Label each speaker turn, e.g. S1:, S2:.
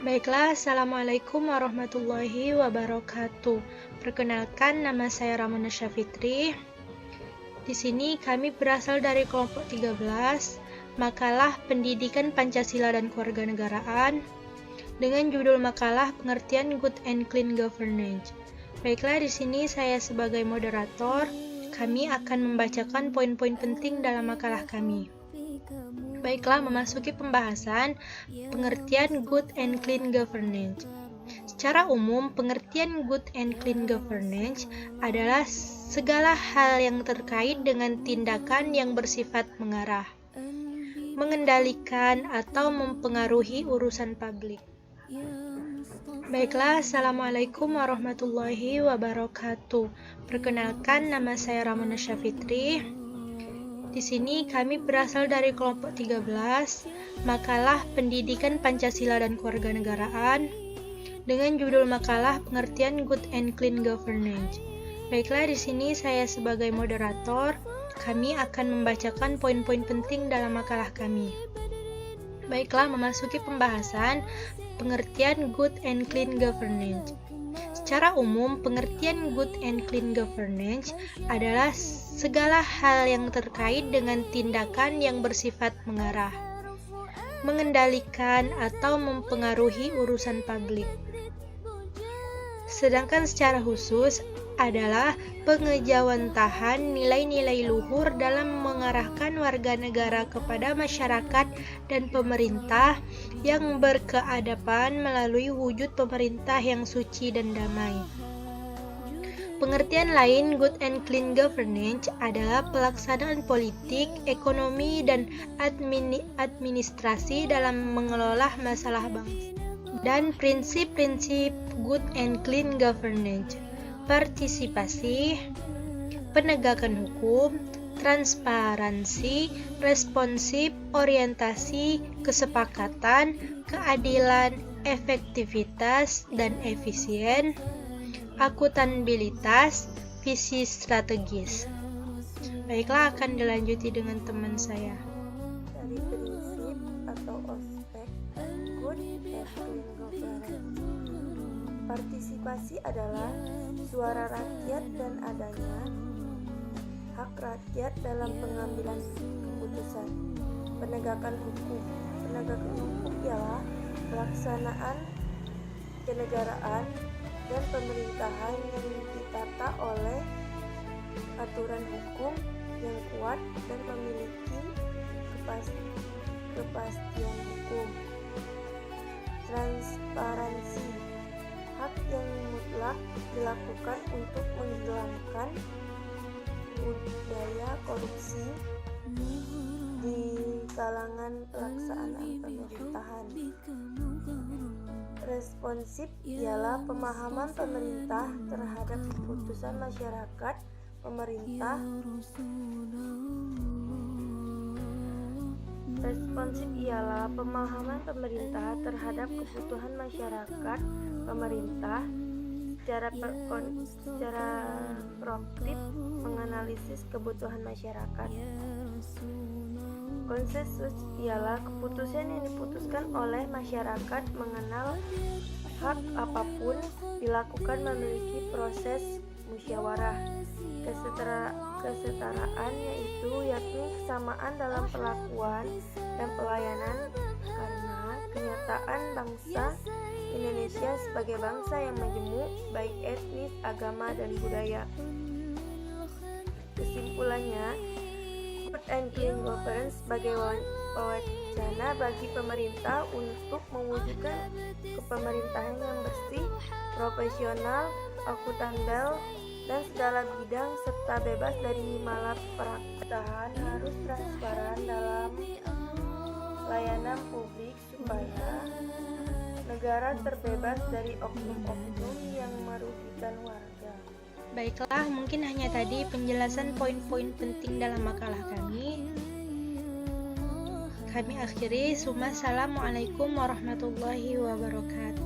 S1: Baiklah, Assalamualaikum warahmatullahi wabarakatuh. Perkenalkan, nama saya Ramona Syafitri. Di sini kami berasal dari kelompok 13, makalah Pendidikan Pancasila dan Kewarganegaraan, dengan judul makalah Pengertian Good and Clean Governance. Baiklah, di sini saya sebagai moderator. Kami akan membacakan poin-poin penting dalam makalah kami. Baiklah, memasuki pembahasan pengertian good and clean governance. Secara umum, pengertian good and clean governance adalah segala hal yang terkait dengan tindakan yang bersifat mengarah, mengendalikan, atau mempengaruhi urusan publik. Baiklah, Assalamualaikum warahmatullahi wabarakatuh. Perkenalkan, nama saya Ramona Syafitri. Di sini kami berasal dari kelompok 13, makalah Pendidikan Pancasila dan Kewarganegaraan, dengan judul makalah Pengertian Good and Clean Governance. Baiklah, di sini saya sebagai moderator. Kami akan membacakan poin-poin penting dalam makalah kami. Baiklah, memasuki pembahasan pengertian good and clean governance. Secara umum, pengertian good and clean governance adalah segala hal yang terkait dengan tindakan yang bersifat mengarah, mengendalikan, atau mempengaruhi urusan publik. Sedangkan secara khusus adalah pengejawantahan nilai-nilai luhur dalam mengarahkan warga negara kepada masyarakat dan pemerintah yang berkeadaban melalui wujud pemerintah yang suci dan damai. Pengertian lain good and clean governance adalah pelaksanaan politik, ekonomi, dan administrasi dalam mengelola masalah bangsa. Dan prinsip-prinsip good and clean governance: partisipasi, penegakan hukum, transparansi, responsif, orientasi, kesepakatan, keadilan, efektivitas dan efisien, akuntabilitas, visi strategis. Baiklah, akan dilanjuti dengan teman saya.
S2: Dari prinsip atau aspek good and clean governance. Partisipasi adalah suara rakyat dan adanya hak rakyat dalam pengambilan keputusan. Penegakan hukum. Penegakan hukum ialah pelaksanaan kenegaraan dan pemerintahan yang ditata oleh aturan hukum yang kuat dan memiliki kepastian hukum. Transparansi, hak yang mutlak dilakukan untuk menghilangkan budaya korupsi di kalangan pelaksanaan pemerintahan. Responsif ialah pemahaman pemerintah terhadap keputusan masyarakat pemerintah. Responsif ialah pemahaman pemerintah terhadap kebutuhan masyarakat pemerintah secara proaktif menganalisis kebutuhan masyarakat. Konsensus ialah keputusan yang diputuskan oleh masyarakat mengenal hak apapun dilakukan memiliki proses musyawarah. Kesetaraan yakni kesamaan dalam perlakuan dan pelayanan karena kenyataan bangsa Indonesia sebagai bangsa yang majemuk baik etnis, agama, dan budaya. Kesimpulannya, good and clean governance sebagai wacana bagi pemerintah untuk mewujudkan kepemerintahan yang bersih, profesional, akuntabel, dan segala bidang serta bebas dari malapraktik. Harus transparan dalam layanan publik supaya negara terbebas dari oknum-oknum yang merugikan warga.
S1: Baiklah, mungkin hanya tadi penjelasan poin-poin penting dalam makalah kami. Kami akhiri. Assalamualaikum warahmatullahi wabarakatuh.